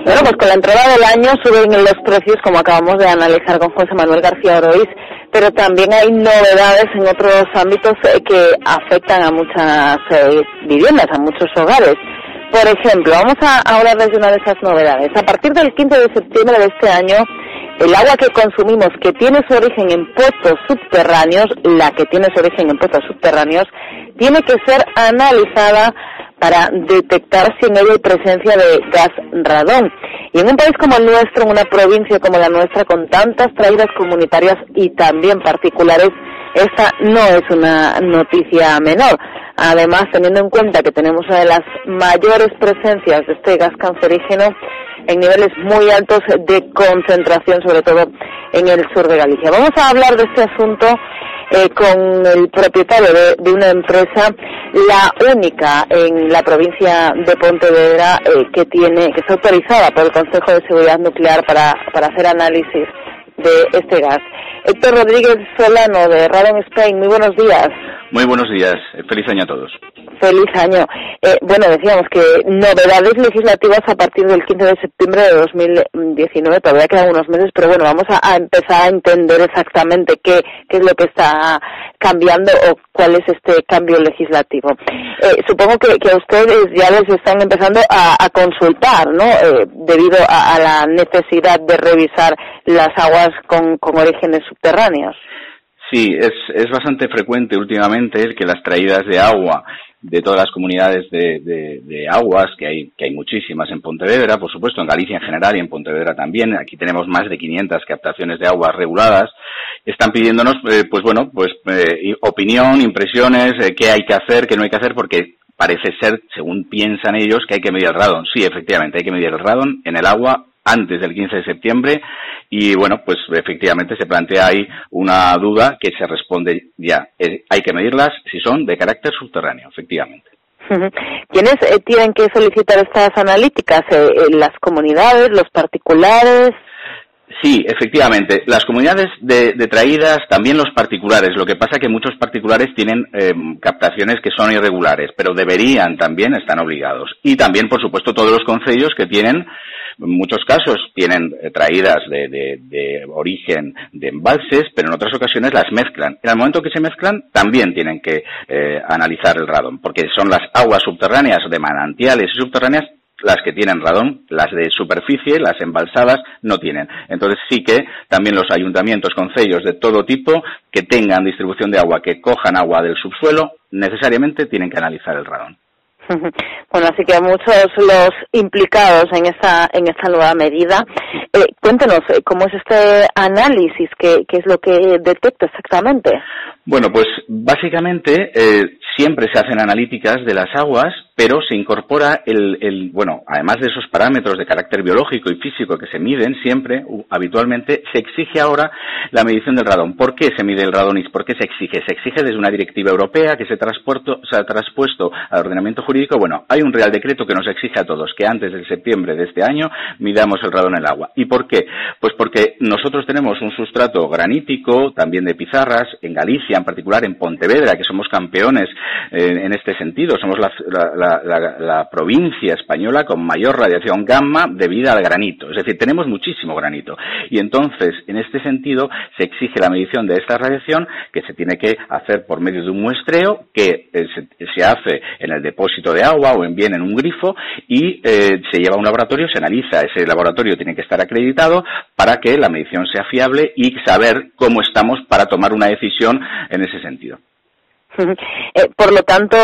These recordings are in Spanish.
Bueno, pues con la entrada del año suben los precios, como acabamos de analizar con José Manuel García Oroiz, pero también hay novedades en otros ámbitos que afectan a muchas viviendas, a muchos hogares. Por ejemplo, vamos a hablarles de una de esas novedades. A partir del 15 de septiembre de este año, el agua que consumimos, que tiene su origen en pozos subterráneos, tiene que ser analizada para detectar si en ella hay presencia de gas radón. Y en un país como el nuestro, en una provincia como la nuestra, con tantas traídas comunitarias y también particulares, esta no es una noticia menor. Además, teniendo en cuenta que tenemos una de las mayores presencias de este gas cancerígeno en niveles muy altos de concentración, sobre todo en el sur de Galicia. Vamos a hablar de este asunto con el propietario de una empresa, la única en la provincia de Pontevedra que está autorizada por el Consejo de Seguridad Nuclear para hacer análisis de este gas. Héctor Rodríguez Solano, de Radon Spain, muy buenos días. Muy buenos días, feliz año a todos. Feliz año. Bueno, decíamos que novedades legislativas a partir del 15 de septiembre de 2019, todavía quedan unos meses, pero bueno, vamos a empezar a entender exactamente qué es lo que está cambiando o cuál es este cambio legislativo. Supongo que a ustedes ya les están empezando a consultar, ¿no? Debido a la necesidad de revisar las aguas con orígenes subterráneos. Sí, es bastante frecuente últimamente el que las traídas de agua de todas las comunidades de aguas, que hay muchísimas en Pontevedra, por supuesto, en Galicia en general y en Pontevedra también, aquí tenemos más de 500 captaciones de aguas reguladas, están pidiéndonos, opinión, impresiones, qué hay que hacer, qué no hay que hacer, porque parece ser, según piensan ellos, que hay que medir el radón. Sí, efectivamente, hay que medir el radón en el agua antes del 15 de septiembre y, bueno, pues efectivamente se plantea ahí una duda que se responde ya. Hay que medirlas si son de carácter subterráneo, efectivamente. ¿Quiénes tienen que solicitar estas analíticas? ¿Las comunidades, los particulares? Sí, efectivamente. Las comunidades de traídas, también los particulares. Lo que pasa es que muchos particulares tienen captaciones que son irregulares, pero deberían también, están obligados. Y también, por supuesto, todos los concellos que tienen, en muchos casos, tienen traídas de origen de embalses, pero en otras ocasiones las mezclan. En el momento que se mezclan, también tienen que analizar el radón, porque son las aguas subterráneas, de manantiales y subterráneas, las que tienen radón, las de superficie, las embalsadas, no tienen. Entonces sí que también los ayuntamientos, concellos de todo tipo que tengan distribución de agua, que cojan agua del subsuelo, necesariamente tienen que analizar el radón. Bueno, así que muchos los implicados en esta nueva medida. Cuéntenos, ¿cómo es este análisis? ¿Qué es lo que detecta exactamente? Bueno, pues básicamente siempre se hacen analíticas de las aguas, pero se incorpora bueno, además de esos parámetros de carácter biológico y físico que se miden siempre, habitualmente, se exige ahora la medición del radón. ¿Por qué se mide el radón y por qué se exige? Se exige desde una directiva europea que se ha traspuesto al ordenamiento jurídico. Bueno, hay un Real Decreto que nos exige a todos que antes del septiembre de este año midamos el radón en el agua. ¿Y por qué? Pues porque nosotros tenemos un sustrato granítico, también de pizarras, en Galicia, en particular en Pontevedra, que somos campeones en este sentido. Somos la provincia española con mayor radiación gamma debida al granito. Es decir, tenemos muchísimo granito. Y entonces, en este sentido, se exige la medición de esta radiación, que se tiene que hacer por medio de un muestreo, que se hace en el depósito de agua o bien en un grifo, y se lleva a un laboratorio, se analiza. Ese laboratorio tiene que estar acreditado para que la medición sea fiable y saber cómo estamos para tomar una decisión en ese sentido. Por lo tanto,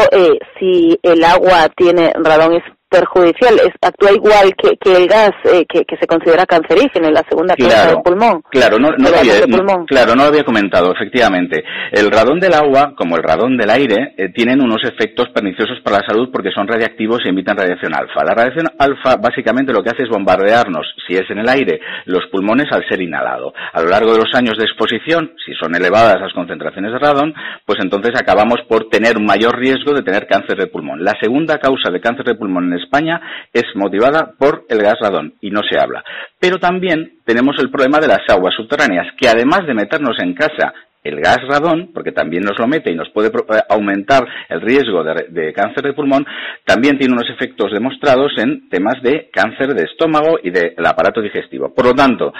si el agua tiene radón es perjudicial, actúa igual que el gas que se considera cancerígeno en la segunda causa del pulmón. Claro, no lo había comentado, efectivamente. El radón del agua, como el radón del aire, tienen unos efectos perniciosos para la salud porque son radiactivos y emiten radiación alfa. La radiación alfa básicamente lo que hace es bombardearnos, si es en el aire, los pulmones al ser inhalado. A lo largo de los años de exposición, si son elevadas las concentraciones de radón, pues entonces acabamos por tener un mayor riesgo de tener cáncer de pulmón. La segunda causa de cáncer de pulmón en España es motivada por el gas radón y no se habla. Pero también tenemos el problema de las aguas subterráneas, que además de meternos en casa el gas radón, porque también nos lo mete y nos puede aumentar el riesgo de cáncer de pulmón, también tiene unos efectos demostrados en temas de cáncer de estómago y del aparato digestivo. Por lo tanto,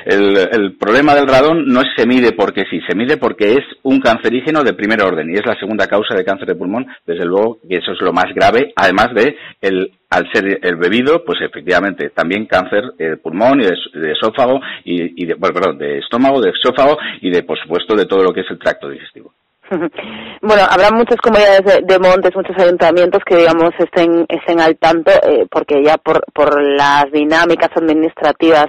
el problema del radón no se mide porque sí, se mide porque es un cancerígeno de primer orden y es la segunda causa de cáncer de pulmón, desde luego que eso es lo más grave, además de al ser el bebido, pues efectivamente también cáncer de pulmón y de esófago de estómago, de esófago y de, por supuesto, de todo lo que es el tracto digestivo. Bueno, habrá muchas comunidades de montes, muchos ayuntamientos que, digamos, estén al tanto, porque ya por las dinámicas administrativas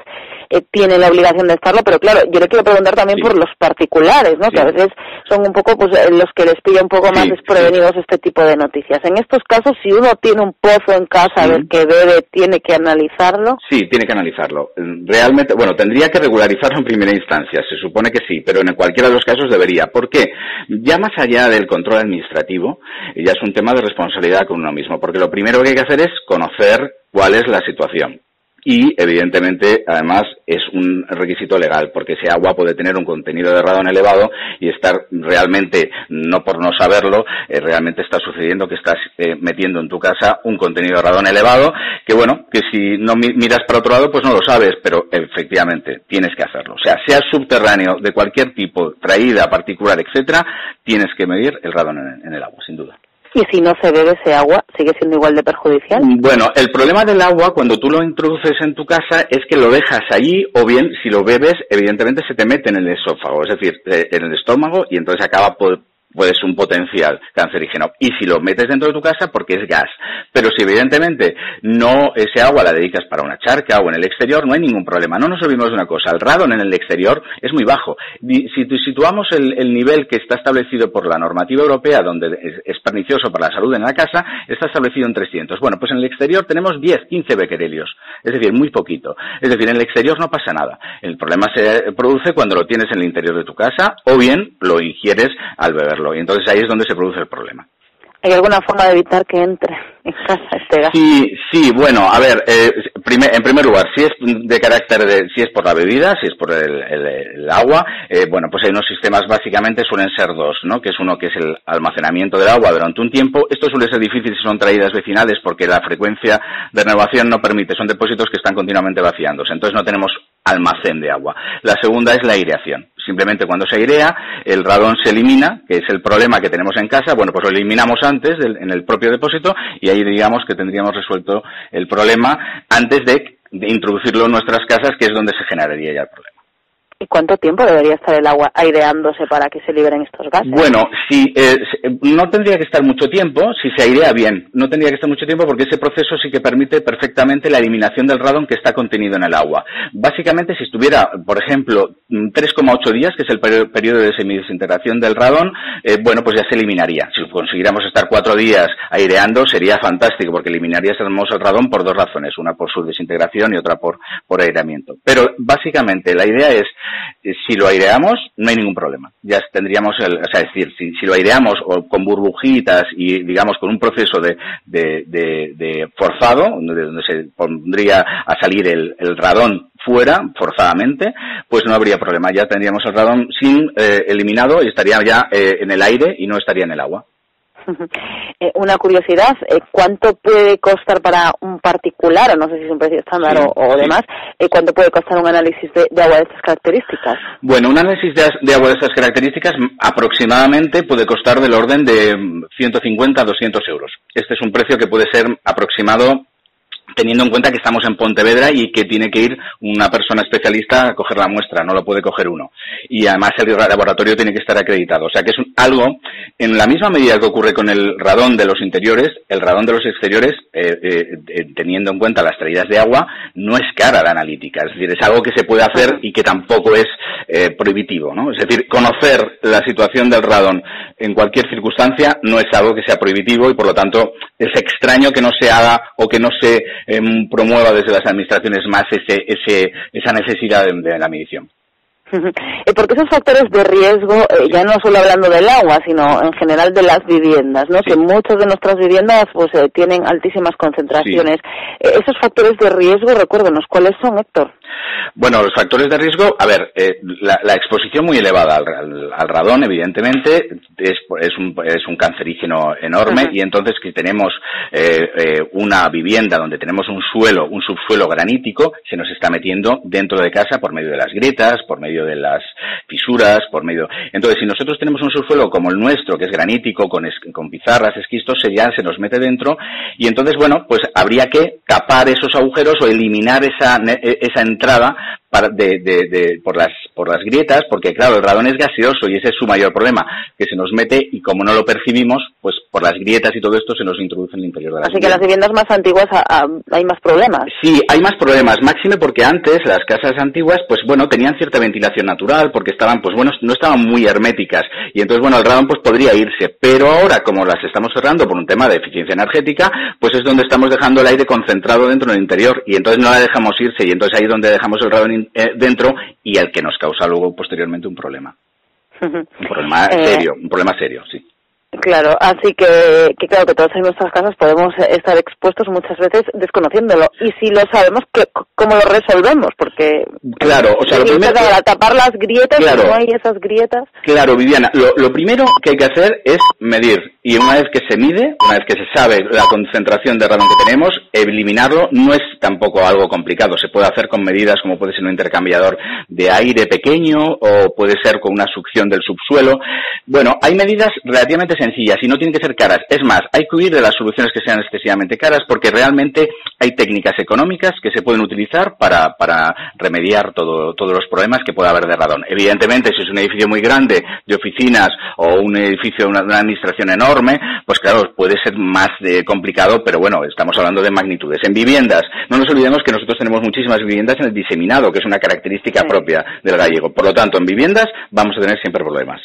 tienen la obligación de estarlo, pero claro, yo le quiero preguntar también por los particulares, ¿no? Sí. Que a veces son un poco pues los que les pilla un poco más desprevenidos este tipo de noticias. En estos casos, si uno tiene un pozo en casa del que bebe, ¿tiene que analizarlo? Sí, tiene que analizarlo. Realmente, bueno, tendría que regularizarlo en primera instancia, se supone que sí, pero en cualquiera de los casos debería. ¿Por qué? Ya más allá del control administrativo, ya es un tema de responsabilidad con uno mismo, porque lo primero que hay que hacer es conocer cuál es la situación. Y, evidentemente, además, es un requisito legal, porque ese agua puede tener un contenido de radón elevado y estar realmente, no por no saberlo, realmente está sucediendo que estás metiendo en tu casa un contenido de radón elevado, que bueno, que si no miras para otro lado, pues no lo sabes, pero efectivamente tienes que hacerlo. O sea, sea subterráneo, de cualquier tipo, traída, particular, etcétera, tienes que medir el radón en el agua, sin duda. ¿Y si no se bebe ese agua, sigue siendo igual de perjudicial? Bueno, el problema del agua, cuando tú lo introduces en tu casa, es que lo dejas allí, o bien, si lo bebes, evidentemente se te mete en el esófago, es decir, en el estómago, y entonces acaba pues un potencial cancerígeno. Y si lo metes dentro de tu casa, porque es gas. Pero si evidentemente no ese agua la dedicas para una charca o en el exterior, no hay ningún problema. No nos olvidemos de una cosa, el radón en el exterior es muy bajo. Si situamos el nivel que está establecido por la normativa europea, donde es pernicioso para la salud en la casa, está establecido en 300. Bueno, pues en el exterior tenemos 10, 15 becquerelios. Es decir, muy poquito. Es decir, en el exterior no pasa nada. El problema se produce cuando lo tienes en el interior de tu casa o bien lo ingieres al beberlo. Y entonces ahí es donde se produce el problema. ¿Hay alguna forma de evitar que entre en casa este gas? Sí, bueno, a ver, en primer lugar, si es de carácter si es por la bebida, si es por el agua, bueno, pues hay unos sistemas, básicamente suelen ser dos, ¿no? Que es uno que es el almacenamiento del agua durante un tiempo. Esto suele ser difícil si son traídas vecinales porque la frecuencia de renovación no permite, son depósitos que están continuamente vaciándose, entonces no tenemos almacén de agua. La segunda es la aireación. Simplemente cuando se airea, el radón se elimina, que es el problema que tenemos en casa, bueno, pues lo eliminamos antes en el propio depósito y ahí digamos que tendríamos resuelto el problema antes de introducirlo en nuestras casas, que es donde se generaría ya el problema. ¿Y cuánto tiempo debería estar el agua aireándose para que se liberen estos gases? Bueno, no tendría que estar mucho tiempo, si se airea bien, no tendría que estar mucho tiempo porque ese proceso sí que permite perfectamente la eliminación del radón que está contenido en el agua. Básicamente, si estuviera, por ejemplo, 3,8 días, que es el periodo de semidesintegración del radón, bueno, pues ya se eliminaría. Si consiguiéramos estar 4 días aireando, sería fantástico porque eliminaríamos el radón por dos razones, una por su desintegración y otra por aireamiento. Pero básicamente la idea es, si lo aireamos, no hay ningún problema. Ya tendríamos es decir, si lo aireamos o con burbujitas y, digamos, con un proceso de forzado, donde se pondría a salir el radón fuera, forzadamente, pues no habría problema. Ya tendríamos el radón eliminado y estaría ya en el aire y no estaría en el agua. Una curiosidad, ¿cuánto puede costar para un particular, o no sé si es un precio estándar o demás, cuánto puede costar un análisis de agua de estas características? Bueno, un análisis de agua de estas características aproximadamente puede costar del orden de 150 a 200 euros. Este es un precio que puede ser aproximado teniendo en cuenta que estamos en Pontevedra y que tiene que ir una persona especialista a coger la muestra, no lo puede coger uno. Y además el laboratorio tiene que estar acreditado. O sea que es algo, en la misma medida que ocurre con el radón de los interiores, el radón de los exteriores, teniendo en cuenta las traídas de agua, no es cara la analítica. Es decir, es algo que se puede hacer y que tampoco es prohibitivo, ¿no? Es decir, conocer la situación del radón en cualquier circunstancia no es algo que sea prohibitivo y por lo tanto es extraño que no se haga o que no se promueva desde las administraciones más esa necesidad de la medición. Porque esos factores de riesgo, ya no solo hablando del agua, sino en general de las viviendas, ¿no? Sí. Que muchas de nuestras viviendas pues tienen altísimas concentraciones. Sí. Esos factores de riesgo, recuérdenos, ¿cuáles son, Héctor? Bueno, los factores de riesgo, a ver, la exposición muy elevada al radón, evidentemente, es un cancerígeno enorme, y entonces que tenemos una vivienda donde tenemos un subsuelo granítico, se nos está metiendo dentro de casa por medio de las grietas, por medio de las fisuras, Entonces, si nosotros tenemos un subsuelo como el nuestro, que es granítico, con pizarras, esquistos, ya se nos mete dentro, y entonces, bueno, pues habría que tapar esos agujeros o eliminar esa entrada por las grietas, porque claro, el radón es gaseoso y ese es su mayor problema, que se nos mete y como no lo percibimos, pues por las grietas y todo esto se nos introduce en el interior de la vivienda. Así que las viviendas más antiguas hay más problemas. Sí, hay más problemas, máxime porque antes las casas antiguas, pues bueno, tenían cierta ventilación natural, porque estaban, pues bueno, no estaban muy herméticas, y entonces bueno, el radón pues podría irse, pero ahora como las estamos cerrando por un tema de eficiencia energética, pues es donde estamos dejando el aire concentrado dentro del interior, y entonces no la dejamos irse, y entonces ahí es donde dejamos el radón dentro, y el que nos causa luego posteriormente un problema. Un problema serio, sí. Claro, así que claro, que todos en nuestras casas podemos estar expuestos muchas veces desconociéndolo, y si lo sabemos, ¿cómo lo resolvemos? Porque claro, o sea, lo primero, para tapar las grietas, claro, si no hay esas grietas. Claro, Viviana, lo primero que hay que hacer es medir, y una vez que se mide, una vez que se sabe la concentración de radón que tenemos, eliminarlo no es tampoco algo complicado, se puede hacer con medidas como puede ser un intercambiador de aire pequeño, o puede ser con una succión del subsuelo. Bueno, hay medidas relativamente sencillas y no tienen que ser caras. Es más, hay que huir de las soluciones que sean excesivamente caras, porque realmente hay técnicas económicas que se pueden utilizar para remediar todos los problemas que pueda haber de radón. Evidentemente, si es un edificio muy grande de oficinas o un edificio de una administración enorme, pues claro, puede ser más complicado, pero bueno, estamos hablando de magnitudes. En viviendas, no nos olvidemos que nosotros tenemos muchísimas viviendas en el diseminado, que es una característica propia del gallego. Por lo tanto, en viviendas vamos a tener siempre problemas.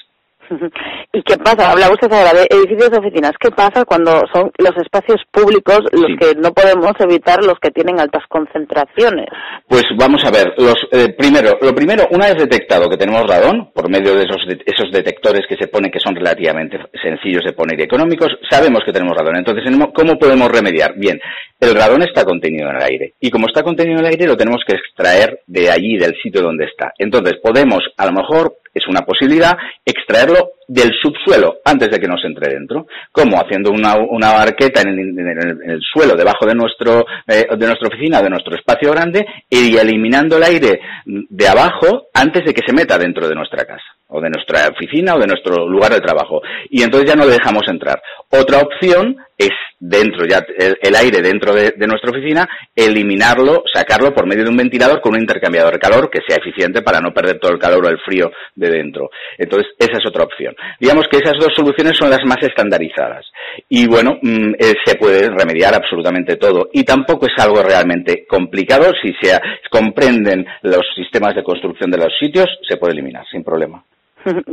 ¿Y qué pasa? Habla usted ahora de edificios de oficinas. ¿Qué pasa cuando son los espacios públicos los que no podemos evitar, los que tienen altas concentraciones? Pues vamos a ver, lo primero, una vez detectado que tenemos radón, por medio de esos detectores que se ponen, que son relativamente sencillos de poner y económicos, sabemos que tenemos radón. Entonces, ¿cómo podemos remediar? Bien, el radón está contenido en el aire, y como está contenido en el aire, lo tenemos que extraer de allí, del sitio donde está. Entonces, podemos, a lo mejor, es una posibilidad, extraerlo del subsuelo antes de que nos entre dentro. ¿Cómo? Haciendo una barqueta en el suelo debajo de nuestra oficina, de nuestro espacio grande, y eliminando el aire de abajo antes de que se meta dentro de nuestra casa, o de nuestra oficina, o de nuestro lugar de trabajo. Y entonces ya no le dejamos entrar. Otra opción es dentro, ya el aire dentro de nuestra oficina, eliminarlo, sacarlo por medio de un ventilador con un intercambiador de calor que sea eficiente para no perder todo el calor o el frío de dentro. Entonces, esa es otra opción. Digamos que esas dos soluciones son las más estandarizadas. Y bueno, se puede remediar absolutamente todo. Y tampoco es algo realmente complicado. Si se comprenden los sistemas de construcción de los sitios, se puede eliminar sin problema.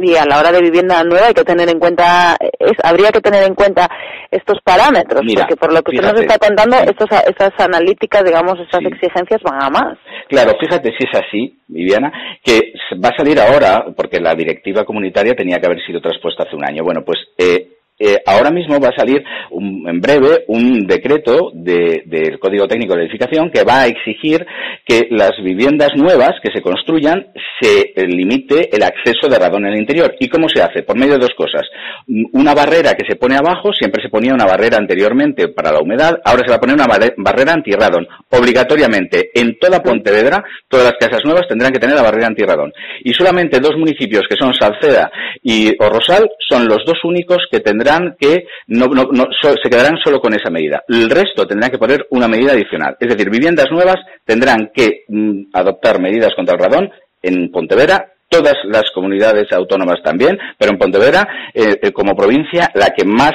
Y a la hora de vivienda nueva habría que tener en cuenta estos parámetros, porque por lo que usted nos está contando, estas analíticas, digamos, estas exigencias van a más. Claro, fíjate si es así, Viviana, que va a salir ahora, porque la directiva comunitaria tenía que haber sido traspuesta hace un año. Bueno, pues ahora mismo va a salir en breve un decreto del Código Técnico de Edificación que va a exigir que las viviendas nuevas que se construyan se limite el acceso de radón en el interior. ¿Y cómo se hace? Por medio de dos cosas. Una barrera que se pone abajo, siempre se ponía una barrera anteriormente para la humedad, ahora se va a poner una barrera antirradón. Obligatoriamente, en toda Pontevedra, todas las casas nuevas tendrán que tener la barrera antirradón. Y solamente dos municipios, que son Salceda y Rosal, son los dos únicos que tendrán que se quedarán solo con esa medida. El resto tendrán que poner una medida adicional. Es decir, viviendas nuevas tendrán que adoptar medidas contra el radón en Pontevedra, todas las comunidades autónomas también, pero en Pontevedra, como provincia, la que más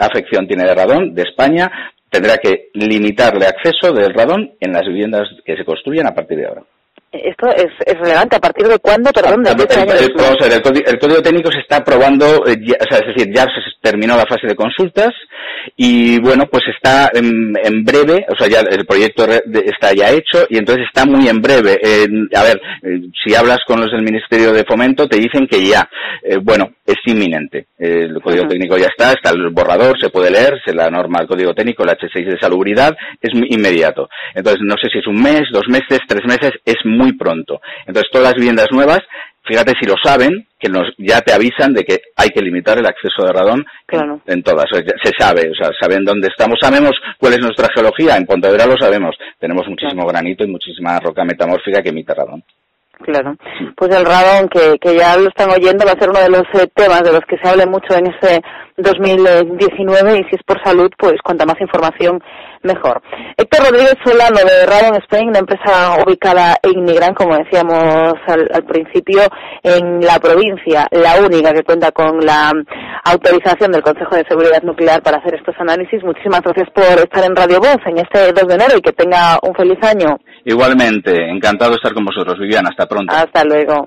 afección tiene de radón de España, tendrá que limitarle acceso del radón en las viviendas que se construyan a partir de ahora. Esto es relevante. ¿A partir de cuándo? Perdón, el Código Técnico se está aprobando, es decir, ya terminó la fase de consultas y bueno, pues está en breve, o sea, ya el proyecto está ya hecho y entonces está muy en breve. A ver, si hablas con los del Ministerio de Fomento te dicen que ya, bueno, es inminente. El código técnico ya está el borrador, se puede leer, la norma del código técnico, el H6 de salubridad, es inmediato. Entonces no sé si es un mes, 2 meses, 3 meses, es muy pronto. Entonces todas las viviendas nuevas, fíjate si lo saben, que ya te avisan de que hay que limitar el acceso de radón en todas. O sea, se sabe, o sea, saben dónde estamos, sabemos cuál es nuestra geología, en Pontevedra lo sabemos, tenemos muchísimo granito y muchísima roca metamórfica que emite radón. Claro, pues el radón, que ya lo están oyendo, va a ser uno de los temas de los que se hable mucho en este 2019 y si es por salud, pues cuanta más información, mejor. Héctor Rodríguez Solano de Radon Spain, una empresa ubicada en Nigrán, como decíamos al principio, en la provincia, la única que cuenta con la autorización del Consejo de Seguridad Nuclear para hacer estos análisis. Muchísimas gracias por estar en Radio Voz en este 2 de enero y que tenga un feliz año. Igualmente, encantado de estar con vosotros, Viviana, hasta pronto. Hasta luego.